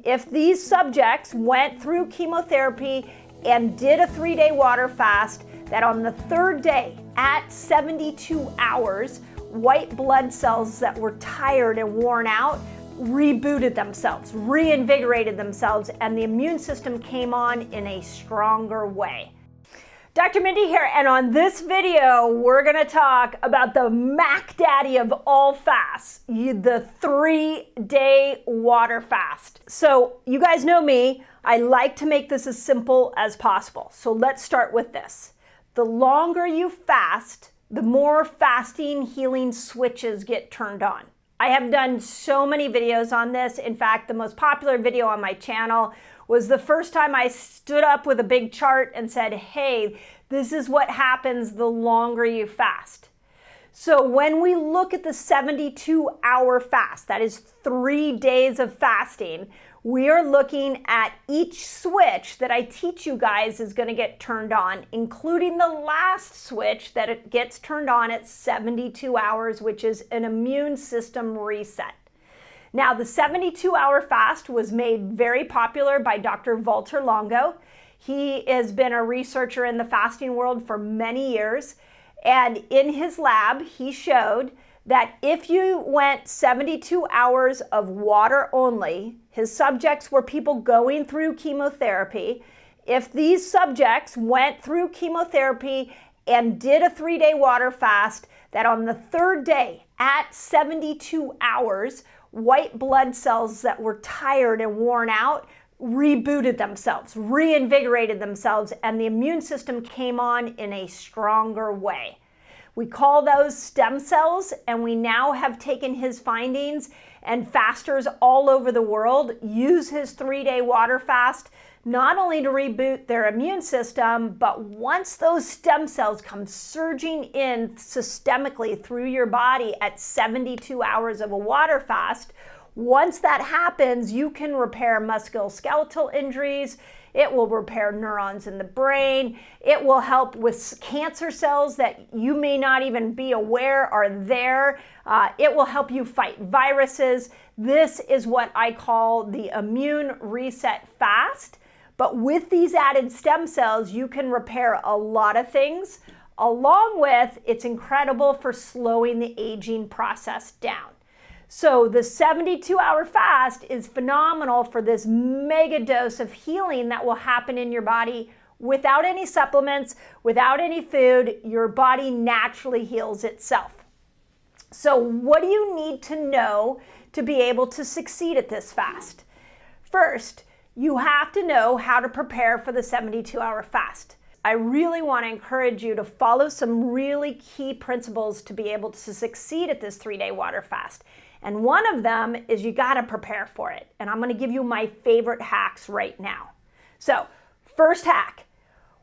if these subjects went through chemotherapy and did a 3-day water fast, that on the third day at 72 hours, white blood cells that were tired and worn out rebooted themselves, reinvigorated themselves, and the immune system came on in a stronger way. Dr. Mindy here, and on this video, we're gonna talk about the Mac Daddy of all fasts, the 3-day water fast. So you guys know me, I like to make this as simple as possible. So let's start with this. The longer you fast, the more fasting healing switches get turned on. I have done so many videos on this. In fact, the most popular video on my channel was the first time I stood up with a big chart and said, hey, this is what happens the longer you fast. So when we look at the 72-hour fast, that is 3 days of fasting, we are looking at each switch that I teach you guys is going to get turned on, including the last switch that it gets turned on at 72 hours, which is an immune system reset. Now, the 72-hour fast was made very popular by Dr. Walter Longo. He has been a researcher in the fasting world for many years, and in his lab, he showed that if you went 72 hours of water only, his subjects were people going through chemotherapy. If these subjects went through chemotherapy and did a 3-day water fast, that on the third day at 72 hours, white blood cells that were tired and worn out rebooted themselves, reinvigorated themselves, and the immune system came on in a stronger way. We call those stem cells, and we now have taken his findings, and fasters all over the world use his 3-day water fast not only to reboot their immune system, but once those stem cells come surging in systemically through your body at 72 hours of a water fast, once that happens, you can repair musculoskeletal injuries. It will repair neurons in the brain. It will help with cancer cells that you may not even be aware are there. It will help you fight viruses. This is what I call the immune reset fast. But with these added stem cells, you can repair a lot of things. Along with, it's incredible for slowing the aging process down. So the 72-hour fast is phenomenal for this mega dose of healing that will happen in your body without any supplements, without any food. Your body naturally heals itself. So what do you need to know to be able to succeed at this fast? First, you have to know how to prepare for the 72-hour fast. I really want to encourage you to follow some really key principles to be able to succeed at this 3-day water fast. And one of them is you got to prepare for it. And I'm going to give you my favorite hacks right now. So, first hack,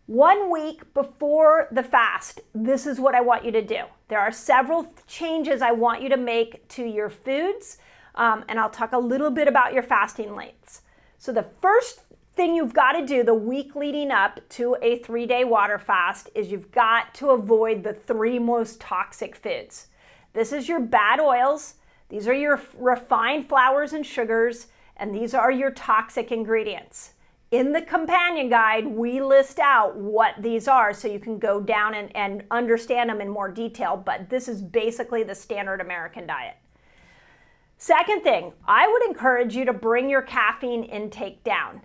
1 week before the fast, this is what I want you to do. There are several changes I want you to make to your foods, and I'll talk a little bit about your fasting lengths. So the first thing you've got to do the week leading up to a 3-day water fast is you've got to avoid the 3 most toxic foods. This is your bad oils. These are your refined flours and sugars, and these are your toxic ingredients. In the companion guide, we list out what these are so you can go down and understand them in more detail, but this is basically the standard American diet. Second thing, I would encourage you to bring your caffeine intake down.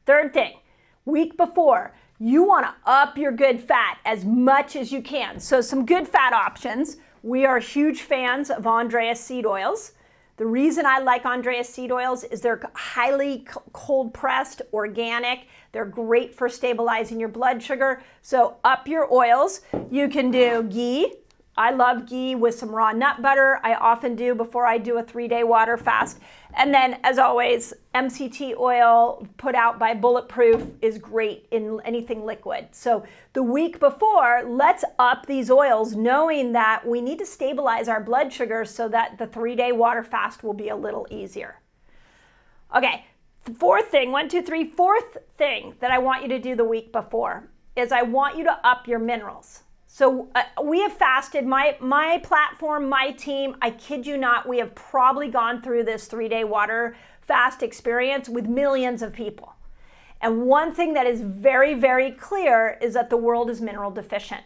Third thing, week before, you want to up your good fat as much as you can. So some good fat options. We are huge fans of Andreas seed oils. The reason I like Andreas seed oils is they're highly cold pressed, organic. They're great for stabilizing your blood sugar. So up your oils. You can do ghee. I love ghee with some raw nut butter. I often do before I do a 3-day water fast. And then, as always, MCT oil put out by Bulletproof is great in anything liquid. So the week before, let's up these oils knowing that we need to stabilize our blood sugar so that the 3-day water fast will be a little easier. Okay, fourth thing that I want you to do the week before is I want you to up your minerals. So we have fasted, my platform, my team, I kid you not, we have probably gone through this 3-day water fast experience with millions of people. And one thing that is very, very clear is that the world is mineral deficient.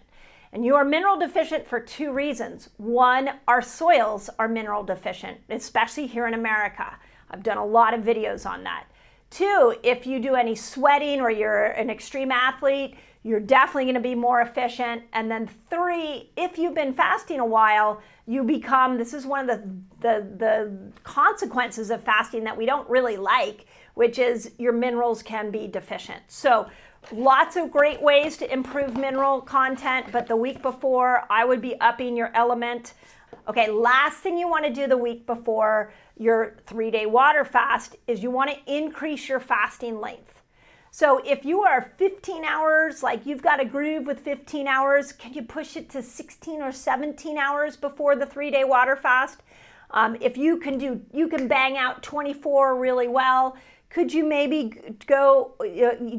And you are mineral deficient for two reasons. One, our soils are mineral deficient, especially here in America. I've done a lot of videos on that. Two, if you do any sweating or you're an extreme athlete, you're definitely going to be more efficient. And then three, if you've been fasting a while, you become, this is one of the consequences of fasting that we don't really like, which is your minerals can be deficient. So lots of great ways to improve mineral content, but the week before, I would be upping your element. Okay, last thing you want to do the week before your 3-day water fast is you want to increase your fasting length. So if you are 15 hours, like you've got a groove with 15 hours, can you push it to 16 or 17 hours before the 3-day water fast? If you can bang out 24 really well. Could you maybe go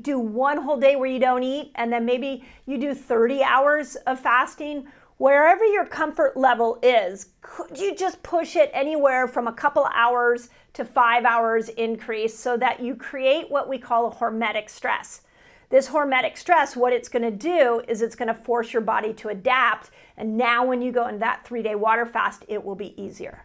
do one whole day where you don't eat, and then maybe you do 30 hours of fasting? Wherever your comfort level is, could you just push it anywhere from a couple hours to 5 hours increase so that you create what we call a hormetic stress? This hormetic stress, what it's going to do is it's going to force your body to adapt. And now when you go in that 3-day water fast, it will be easier.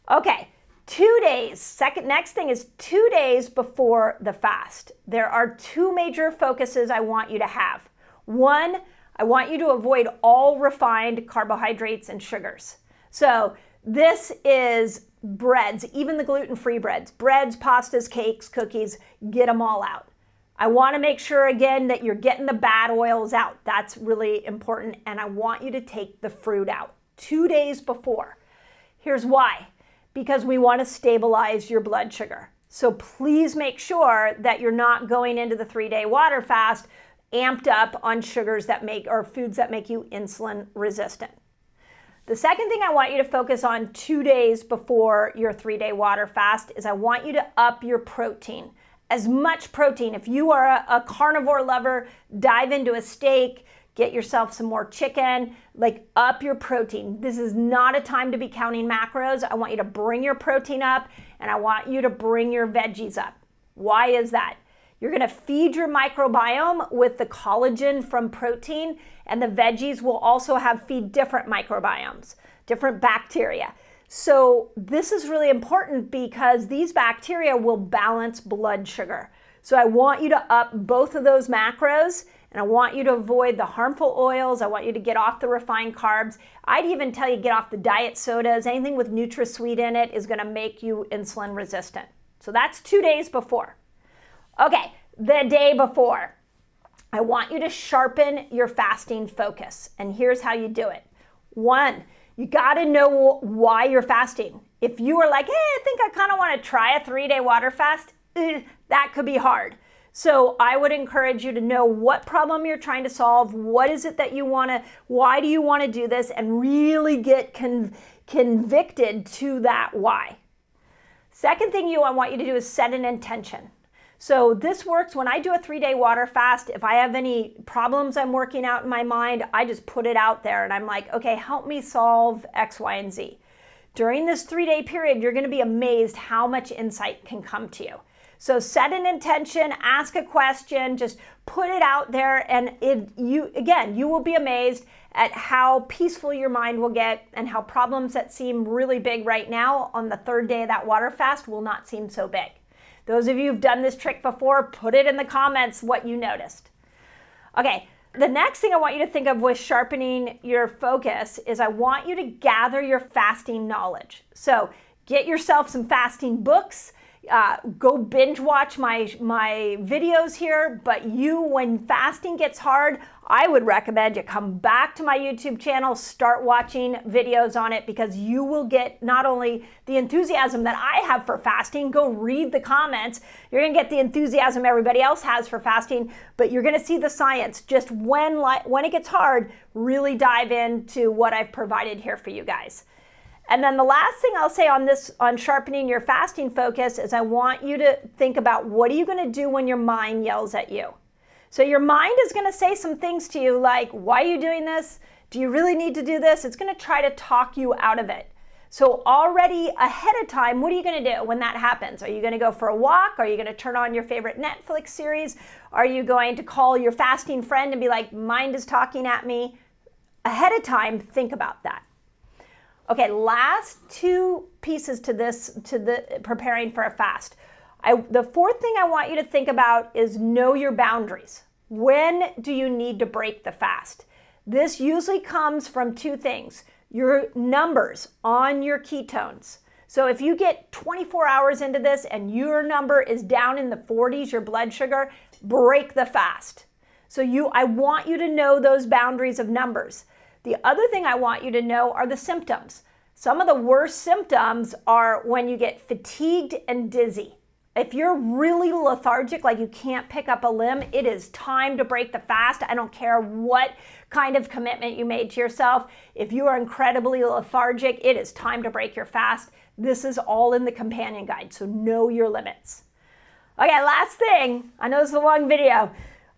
Okay, 2 days. Next thing is 2 days before the fast. There are two major focuses I want you to have. One, I want you to avoid all refined carbohydrates and sugars. So this is breads, even the gluten-free breads, pastas, cakes, cookies, get them all out. I want to make sure again that you're getting the bad oils out. That's really important. And I want you to take the fruit out 2 days before. Here's why. Because we want to stabilize your blood sugar. So please make sure that you're not going into the 3-day water fast amped up on sugars that make, or foods that make you insulin resistant. The second thing I want you to focus on 2 days before your 3-day water fast is I want you to up your protein. As much protein. If you are a carnivore lover, dive into a steak, get yourself some more chicken, like up your protein. This is not a time to be counting macros. I want you to bring your protein up, and I want you to bring your veggies up. Why is that? You're going to feed your microbiome with the collagen from protein, and the veggies will also feed different microbiomes, different bacteria. So this is really important because these bacteria will balance blood sugar. So I want you to up both of those macros, and I want you to avoid the harmful oils. I want you to get off the refined carbs. I'd even tell you get off the diet sodas. Anything with NutraSweet in it is going to make you insulin resistant. So that's 2 days before. Okay, the day before, I want you to sharpen your fasting focus. And here's how you do it. One, you got to know why you're fasting. If you are like, hey, I think I kind of want to try a 3-day water fast, that could be hard. So I would encourage you to know what problem you're trying to solve. What is it that you want to, why do you want to do this? And really get convicted to that why. Second thing I want you to do is set an intention. So this works when I do a 3-day water fast. If I have any problems I'm working out in my mind, I just put it out there and I'm like, okay, help me solve X, Y, and Z. During this 3-day period, you're going to be amazed how much insight can come to you. So set an intention, ask a question, just put it out there, and you will be amazed at how peaceful your mind will get and how problems that seem really big right now on the 3rd day of that water fast will not seem so big. Those of you who've done this trick before, put it in the comments what you noticed. Okay, the next thing I want you to think of with sharpening your focus is I want you to gather your fasting knowledge. So get yourself some fasting books. Go binge watch my videos here, but when fasting gets hard, I would recommend you come back to my YouTube channel, start watching videos on it, because you will get not only the enthusiasm that I have for fasting, go read the comments, you're going to get the enthusiasm everybody else has for fasting, but you're going to see the science. Just when it gets hard, really dive into what I've provided here for you guys. And then the last thing I'll say on sharpening your fasting focus is I want you to think about what are you going to do when your mind yells at you. So your mind is going to say some things to you like, why are you doing this? Do you really need to do this? It's going to try to talk you out of it. So already ahead of time, what are you going to do when that happens? Are you going to go for a walk? Are you going to turn on your favorite Netflix series? Are you going to call your fasting friend and be like, mind is talking at me? Ahead of time, think about that. Okay, last two pieces to this, to the preparing for a fast. The fourth thing I want you to think about is know your boundaries. When do you need to break the fast? This usually comes from two things. Your numbers on your ketones. So if you get 24 hours into this and your number is down in the 40s, your blood sugar, break the fast. So I want you to know those boundaries of numbers. The other thing I want you to know are the symptoms. Some of the worst symptoms are when you get fatigued and dizzy. If you're really lethargic, like you can't pick up a limb, it is time to break the fast. I don't care what kind of commitment you made to yourself. If you are incredibly lethargic, it is time to break your fast. This is all in the companion guide, so know your limits. Okay, last thing. I know this is a long video.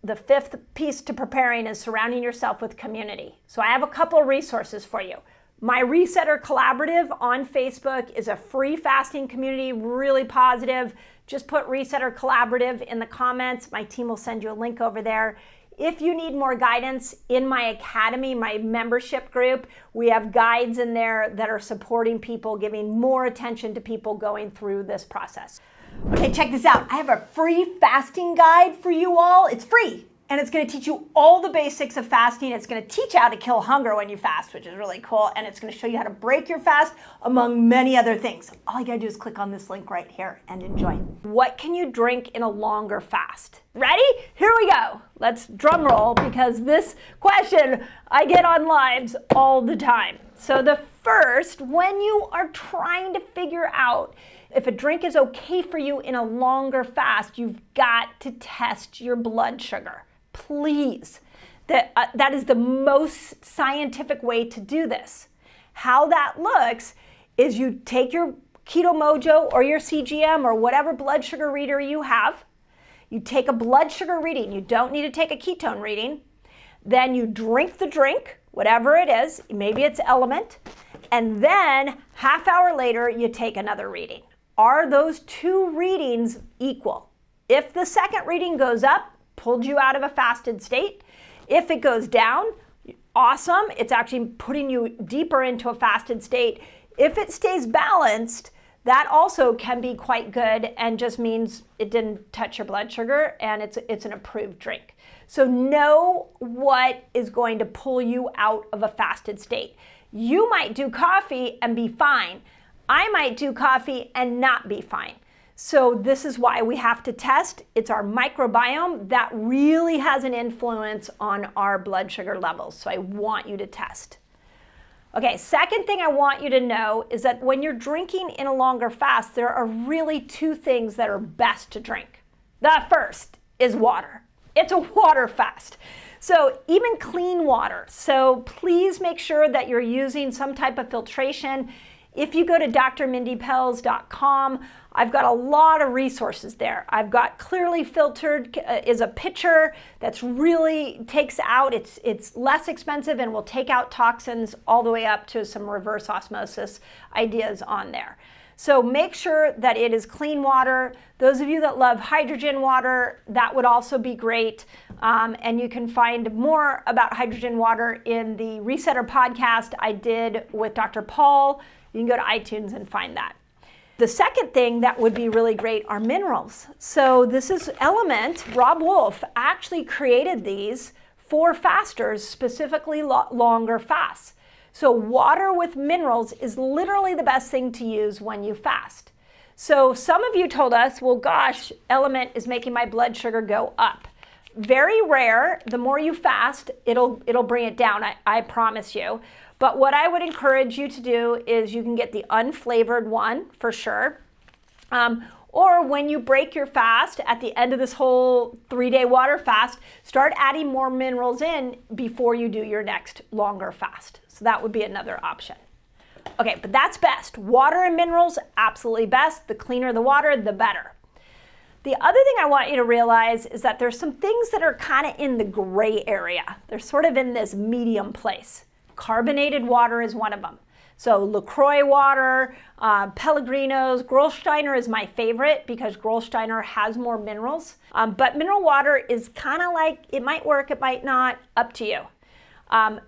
The fifth piece to preparing is surrounding yourself with community. So I have a couple of resources for you. My Resetter Collaborative on Facebook is a free fasting community, really positive. Just put Resetter Collaborative in the comments. My team will send you a link over there. If you need more guidance, in my academy, my membership group, we have guides in there that are supporting people, giving more attention to people going through this process. Okay, check this out. I have a free fasting guide for you all. It's free. And it's going to teach you all the basics of fasting. It's going to teach you how to kill hunger when you fast, which is really cool. And it's going to show you how to break your fast, among many other things. All you got to do is click on this link right here and enjoy. What can you drink in a longer fast? Ready? Here we go. Let's drum roll, because this question I get on lives all the time. So the first, when you are trying to figure out if a drink is okay for you in a longer fast, you've got to test your blood sugar. Please. That is the most scientific way to do this. How that looks is you take your Keto Mojo or your CGM or whatever blood sugar reader you have. You take a blood sugar reading. You don't need to take a ketone reading. Then you drink the drink, whatever it is. Maybe it's Element. And then half hour later, you take another reading. Are those two readings equal? If the second reading goes up, pulled you out of a fasted state. If it goes down, awesome. It's actually putting you deeper into a fasted state. If it stays balanced, that also can be quite good and just means it didn't touch your blood sugar and it's an approved drink. So know what is going to pull you out of a fasted state. You might do coffee and be fine. I might do coffee and not be fine. So this is why we have to test. It's our microbiome that really has an influence on our blood sugar levels. So I want you to test. Okay, second thing I want you to know is that when you're drinking in a longer fast, there are really two things that are best to drink. The first is water. It's a water fast. So even clean water. So please make sure that you're using some type of filtration. If you go to drmindypelz.com, I've got a lot of resources there. I've got Clearly Filtered is a pitcher that's really takes out, it's less expensive and will take out toxins all the way up to some reverse osmosis ideas on there. So make sure that it is clean water. Those of you that love hydrogen water, that would also be great. And you can find more about hydrogen water in the Resetter podcast I did with Dr. Paul. You can go to iTunes and find that. The second thing that would be really great are minerals. So this is Element. Rob Wolf actually created these for fasters, specifically longer fasts. So water with minerals is literally the best thing to use when you fast. So some of you told us, well, gosh, Element is making my blood sugar go up. Very rare. The more you fast, it'll bring it down, I promise you. But what I would encourage you to do is you can get the unflavored one for sure. Or when you break your fast at the end of this whole 3-day water fast, start adding more minerals in before you do your next longer fast. So that would be another option. Okay, but that's best. Water and minerals, absolutely best. The cleaner the water, the better. The other thing I want you to realize is that there's some things that are kind of in the gray area. They're sort of in this medium place. Carbonated water is one of them. So LaCroix water, Pellegrino's, Gerolsteiner is my favorite because Gerolsteiner has more minerals. But mineral water is kind of like, it might work, it might not, up to you.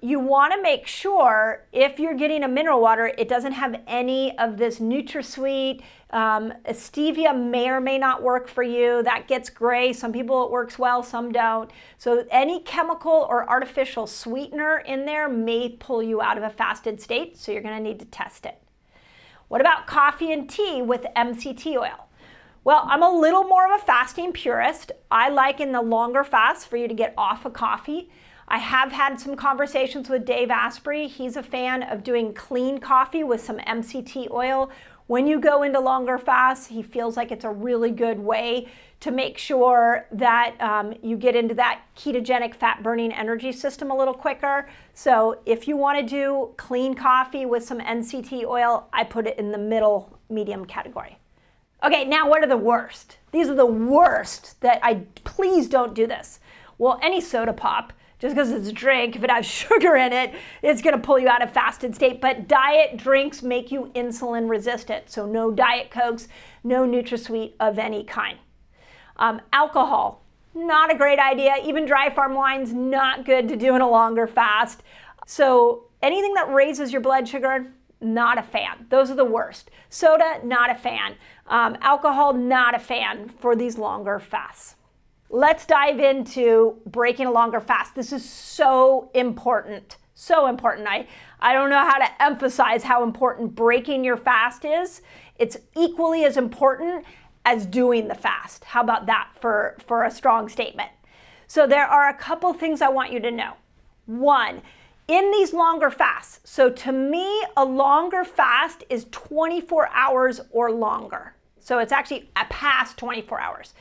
You want to make sure if you're getting a mineral water, it doesn't have any of this NutraSweet. Stevia may or may not work for you. That gets gray. Some people it works well, some don't. So any chemical or artificial sweetener in there may pull you out of a fasted state, so you're going to need to test it. What about coffee and tea with MCT oil? Well, I'm a little more of a fasting purist. I like in the longer fasts for you to get off of coffee. I have had some conversations with Dave Asprey. He's a fan of doing clean coffee with some MCT oil. When you go into longer fasts, he feels like it's a really good way to make sure that you get into that ketogenic fat burning energy system a little quicker. So if you want to do clean coffee with some MCT oil, I put it in the middle medium category. Okay, now what are the worst? These are the worst that please don't do this. Well, any soda pop, just because it's a drink, if it has sugar in it, it's going to pull you out of fasted state. But diet drinks make you insulin resistant. So no Diet Cokes, no NutraSweet of any kind. Alcohol, not a great idea. Even dry farm wine's not good to do in a longer fast. So anything that raises your blood sugar, not a fan. Those are the worst. Soda, not a fan. Alcohol, not a fan for these longer fasts. Let's dive into breaking a longer fast. This is so important. So important. I don't know how to emphasize how important breaking your fast is. It's equally as important as doing the fast. How about that for a strong statement? So there are a couple things I want you to know. One, in these longer fasts, so to me, a longer fast is 24 hours or longer. So it's actually past 24 hours.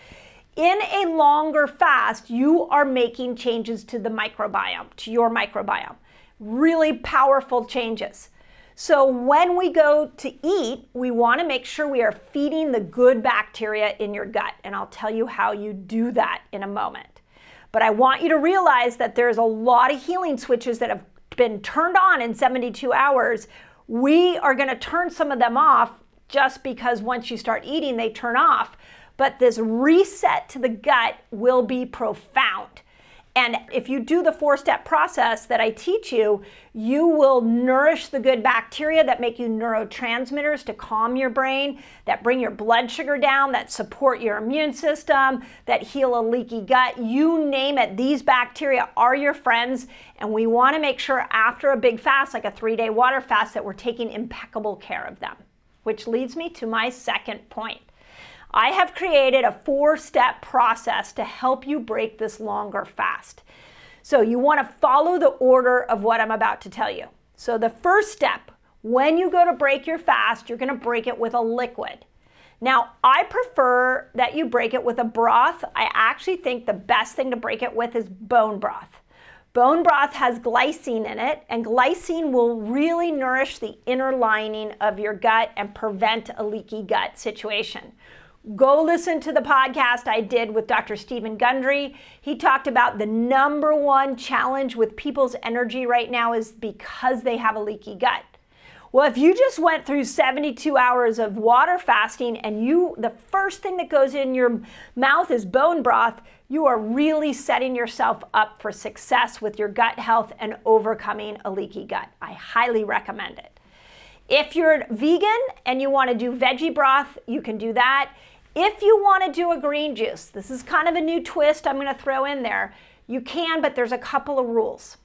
In a longer fast, you are making changes to the microbiome, to your microbiome. Really powerful changes. So when we go to eat, we want to make sure we are feeding the good bacteria in your gut. And I'll tell you how you do that in a moment. But I want you to realize that there's a lot of healing switches that have been turned on in 72 hours. We are going to turn some of them off just because once you start eating, they turn off. But this reset to the gut will be profound. And if you do the 4-step process that I teach you, you will nourish the good bacteria that make you neurotransmitters to calm your brain, that bring your blood sugar down, that support your immune system, that heal a leaky gut. You name it, these bacteria are your friends. And we want to make sure after a big fast, like a 3-day water fast, that we're taking impeccable care of them. Which leads me to my second point. I have created a 4-step process to help you break this longer fast. So you want to follow the order of what I'm about to tell you. So the first step, when you go to break your fast, you're going to break it with a liquid. Now, I prefer that you break it with a broth. I actually think the best thing to break it with is bone broth. Bone broth has glycine in it, and glycine will really nourish the inner lining of your gut and prevent a leaky gut situation. Go listen to the podcast I did with Dr. Stephen Gundry. He talked about the number one challenge with people's energy right now is because they have a leaky gut. Well, if you just went through 72 hours of water fasting and the first thing that goes in your mouth is bone broth, you are really setting yourself up for success with your gut health and overcoming a leaky gut. I highly recommend it. If you're vegan and you want to do veggie broth, you can do that. If you want to do a green juice, this is kind of a new twist I'm going to throw in there. You can, but there's a couple of rules.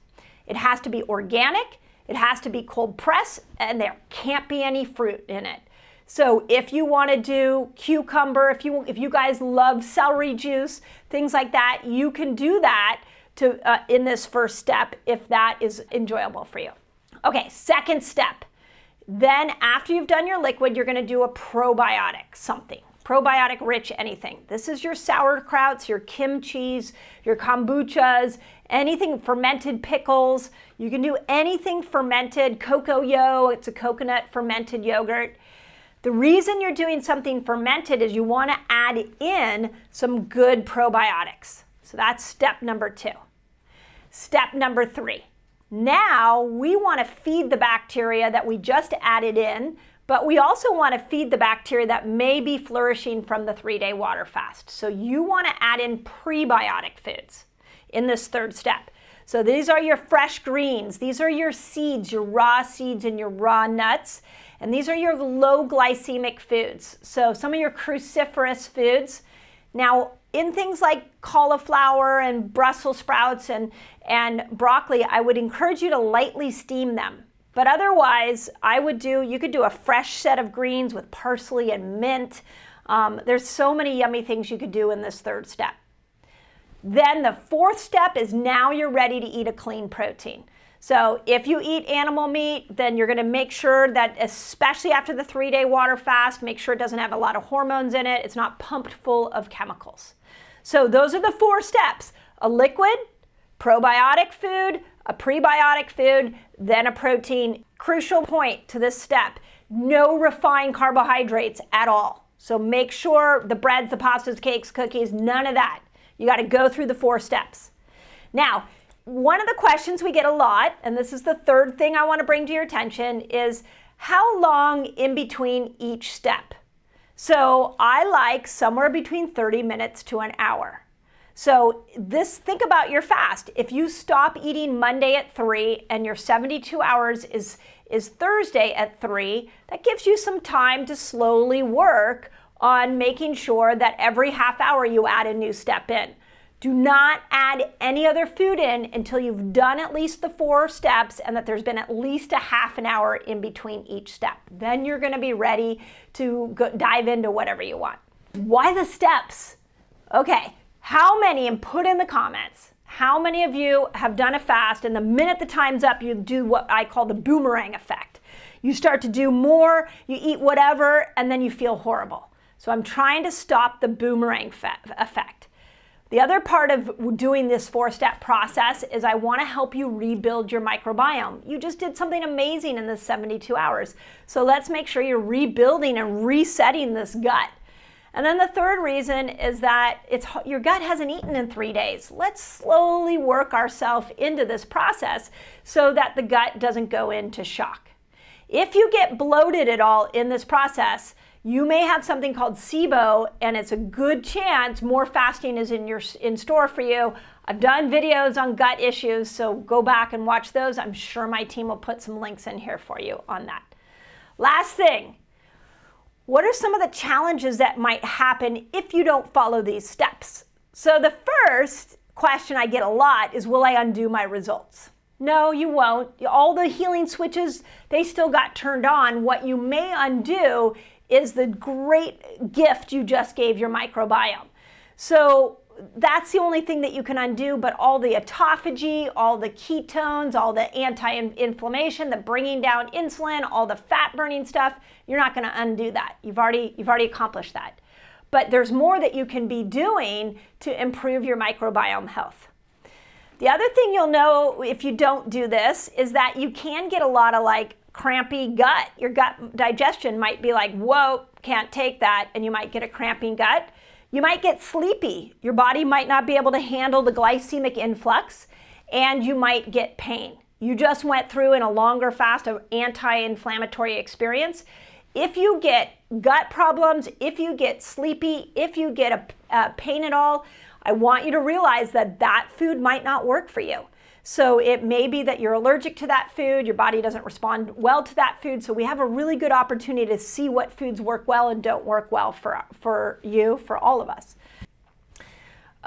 It has to be organic, it has to be cold pressed, and there can't be any fruit in it. So if you want to do cucumber, if you guys love celery juice, things like that, you can do that in this first step if that is enjoyable for you. Okay, second step. Then after you've done your liquid, you're going to do a probiotic something. Probiotic rich anything. This is your sauerkrauts, your kimchis, your kombuchas, anything fermented pickles. You can do anything fermented. Cocoa, it's a coconut fermented yogurt. The reason you're doing something fermented is you want to add in some good probiotics. So that's step number 2. Step number 3. Now we want to feed the bacteria that we just added in, but we also want to feed the bacteria that may be flourishing from the 3-day water fast. So you want to add in prebiotic foods in this third step. So these are your fresh greens. These are your seeds, your raw seeds and your raw nuts. And these are your low glycemic foods. So some of your cruciferous foods. Now, in things like cauliflower and Brussels sprouts and broccoli, I would encourage you to lightly steam them. But otherwise, you could do a fresh set of greens with parsley and mint. There's so many yummy things you could do in this third step. Then the fourth step is now you're ready to eat a clean protein. So if you eat animal meat, then you're going to make sure that, especially after the 3-day water fast, make sure it doesn't have a lot of hormones in it. It's not pumped full of chemicals. So those are the 4 steps: a liquid, probiotic food, a prebiotic food, then a protein. Crucial point to this step: no refined carbohydrates at all. So make sure the breads, the pastas, cakes, cookies, none of that. You got to go through the 4 steps. Now, one of the questions we get a lot, and this is the third thing I want to bring to your attention, is how long in between each step? So I like somewhere between 30 minutes to an hour. So think about your fast. If you stop eating Monday at 3 and your 72 hours is Thursday at 3, that gives you some time to slowly work on making sure that every half hour you add a new step in. Do not add any other food in until you've done at least the 4 steps and that there's been at least a half an hour in between each step. Then you're going to be ready to dive into whatever you want. Why the steps? Okay, how many, and put in the comments, how many of you have done a fast and the minute the time's up, you do what I call the boomerang effect. You start to do more, you eat whatever, and then you feel horrible. So I'm trying to stop the boomerang effect. The other part of doing this 4-step process is I want to help you rebuild your microbiome. You just did something amazing in this 72 hours. So let's make sure you're rebuilding and resetting this gut. And then the third reason is that your gut hasn't eaten in 3 days. Let's slowly work ourselves into this process so that the gut doesn't go into shock. If you get bloated at all in this process, you may have something called SIBO, and it's a good chance more fasting is in store for you. I've done videos on gut issues, so go back and watch those. I'm sure my team will put some links in here for you on that. Last thing, what are some of the challenges that might happen if you don't follow these steps? So the first question I get a lot is, will I undo my results? No, you won't. All the healing switches, they still got turned on. What you may undo is the great gift you just gave your microbiome. So that's the only thing that you can undo, but all the autophagy, all the ketones, all the anti-inflammation, the bringing down insulin, all the fat burning stuff, you're not going to undo that. You've already accomplished that. But there's more that you can be doing to improve your microbiome health. The other thing you'll know if you don't do this is that you can get a lot of crampy gut. Your gut digestion might be like, whoa, can't take that, and you might get a cramping gut. You might get sleepy. Your body might not be able to handle the glycemic influx, and you might get pain. You just went through in a longer fast of anti-inflammatory experience. If you get gut problems, if you get sleepy, if you get a pain at all, I want you to realize that that food might not work for you. So it may be that you're allergic to that food, your body doesn't respond well to that food, so we have a really good opportunity to see what foods work well and don't work well for you, for all of us.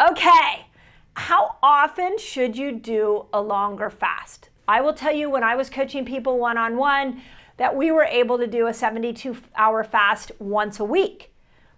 Okay, how often should you do a longer fast? I will tell you, when I was coaching people one-on-one, that we were able to do a 72-hour fast once a week.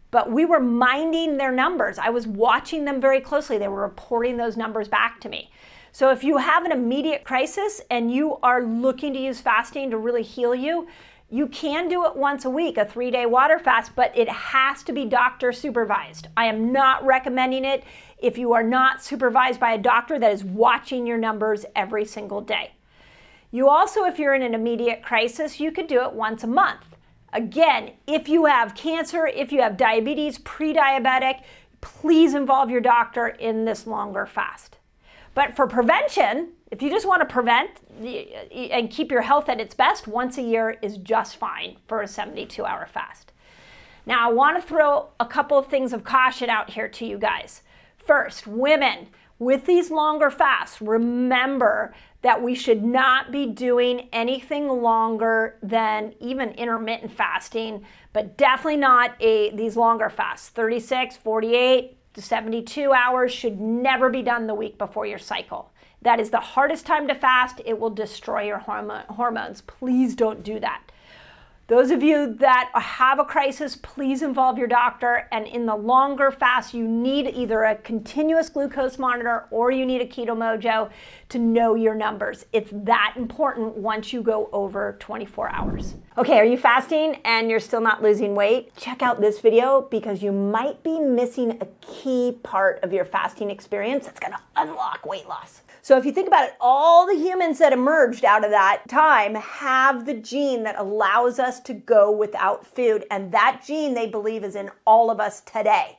But we were minding their numbers. I was watching them very closely. They were reporting those numbers back to me. So if you have an immediate crisis and you are looking to use fasting to really heal you, you can do it once a week, a 3-day water fast, but it has to be doctor supervised. I am not recommending it if you are not supervised by a doctor that is watching your numbers every single day. You also, if you're in an immediate crisis, you could do it once a month. Again, if you have cancer, if you have diabetes, pre-diabetic, please involve your doctor in this longer fast. But for prevention, if you just want to prevent and keep your health at its best, once a year is just fine for a 72-hour fast. Now, I want to throw a couple of things of caution out here to you guys. First, women, with these longer fasts, remember that we should not be doing anything longer than even intermittent fasting, but definitely not these longer fasts. 36, 48 to 72 hours should never be done the week before your cycle. That is the hardest time to fast. It will destroy your hormones. Please don't do that. Those of you that have a crisis, please involve your doctor. And in the longer fast, you need either a continuous glucose monitor or you need a Keto Mojo to know your numbers. It's that important once you go over 24 hours. Okay, are you fasting and you're still not losing weight? Check out this video because you might be missing a key part of your fasting experience that's gonna unlock weight loss. So if you think about it, all the humans that emerged out of that time have the gene that allows us to go without food. And that gene, they believe, is in all of us today.